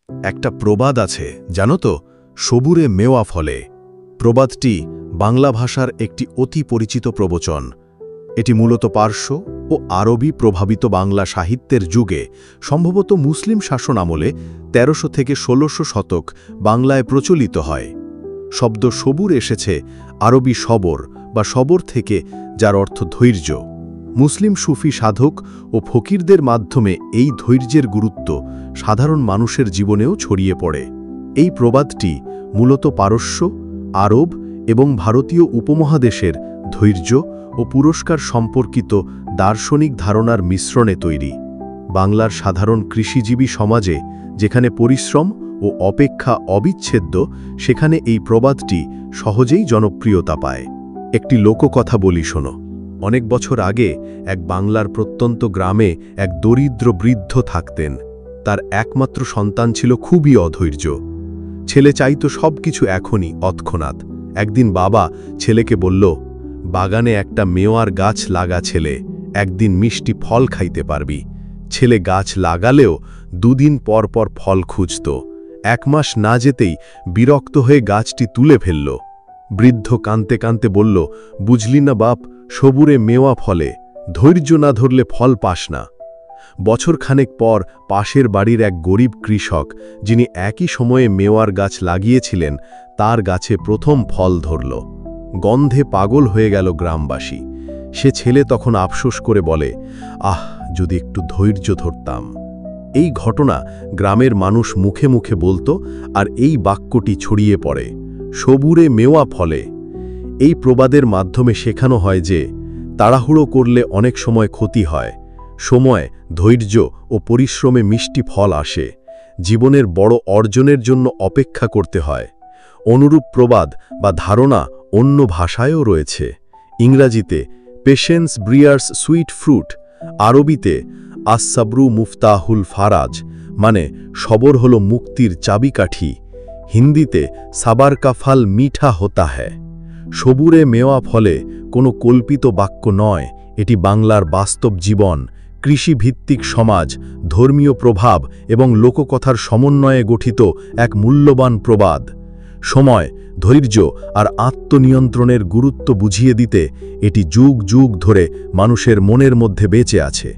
একটা প্রবাদ আছে জানো তো, সবুরে মেওয়া ফলে। প্রবাদটি বাংলা ভাষার একটি অতি পরিচিত প্রবচন। এটি মূলত পার্শ্ব ও আরবি প্রভাবিত বাংলা সাহিত্যের যুগে, সম্ভবত মুসলিম শাসন আমলে ১৩০০ থেকে ১৬০০ শতক বাংলায় প্রচলিত হয়। শব্দ সবুর এসেছে আরবি সবর বা সবর থেকে, যার অর্থ ধৈর্য। মুসলিম সুফি সাধক ও ফকিরদের মাধ্যমে এই ধৈর্যের গুরুত্ব সাধারণ মানুষের জীবনেও ছড়িয়ে পড়ে। এই প্রবাদটি মূলত পারস্য, আরব এবং ভারতীয় উপমহাদেশের ধৈর্য ও পুরস্কার সম্পর্কিত দার্শনিক ধারণার মিশ্রণে তৈরি। বাংলার সাধারণ কৃষিজীবী সমাজে, যেখানে পরিশ্রম ও অপেক্ষা অবিচ্ছেদ্য, সেখানে এই প্রবাদটি সহজেই জনপ্রিয়তা পায়। একটি লোককথা বলি শোনো। অনেক বছর আগে এক বাংলার প্রত্যন্ত গ্রামে এক দরিদ্র বৃদ্ধ থাকতেন। তার একমাত্র সন্তান ছিল খুবই অধৈর্য। ছেলে চাইতো সবকিছু এখনই, তৎক্ষণাৎ। একদিন বাবা ছেলেকে বলল, বাগানে একটা মেওয়ার গাছ লাগা ছেলে, একদিন মিষ্টি ফল খাইতে পারবি। ছেলে গাছ লাগালেও ২ দিন পর পর ফল খুঁজত। ১ মাস না যেতেই বিরক্ত হয়ে গাছটি তুলে ফেলল। বৃদ্ধ কাঁদতে কাঁদতে বলল, বুঝলি না বাপ, সবুরে মেওয়া ফলে, ধৈর্য না ধরলে ফল পাস না। বছরখানেক পর পাশের বাড়ির এক গরিব কৃষক, যিনি একই সময়ে মেওয়ার গাছ লাগিয়েছিলেন, তার গাছে প্রথম ফল ধরল। গন্ধে পাগল হয়ে গেল গ্রামবাসী। সে ছেলে তখন আফসোস করে বলে, আহ, যদি একটু ধৈর্য ধরতাম। এই ঘটনা গ্রামের মানুষ মুখে মুখে বলতো, আর এই বাক্যটি ছড়িয়ে পড়ে, সবুরে মেওয়া ফলে। এই প্রবাদের মাধ্যমে শেখানো হয় যে, তাড়াহুড়ো করলে অনেক সময় ক্ষতি হয়। সময়, ধৈর্য ও পরিশ্রমে মিষ্টি ফল আসে। জীবনের বড় অর্জনের জন্য অপেক্ষা করতে হয়। অনুরূপ প্রবাদ বা ধারণা অন্য ভাষায়ও রয়েছে। ইংরাজিতে পেশেন্স ব্রিয়ার্স সুইট ফ্রুট, আরবিতে আস-সাবরু মুফতাহুল ফারাজ, মানে সবর হল মুক্তির চাবিকাঠি। হিন্দিতে সাবার কা ফল মিঠা হোতা হ্যায়। সবুরে মেওয়া ফলে কোনো কল্পিত বাক্য নয়, এটি বাংলার বাস্তব জীবন, কৃষিভিত্তিক সমাজ, ধর্মীয় প্রভাব এবং লোককথার সমন্বয়ে গঠিত এক মূল্যবান প্রবাদ। সময়, ধৈর্য আর আত্মনিয়ন্ত্রণের গুরুত্ব বুঝিয়ে দিতে এটি যুগ যুগ ধরে মানুষের মনের মধ্যে বেঁচে আছে।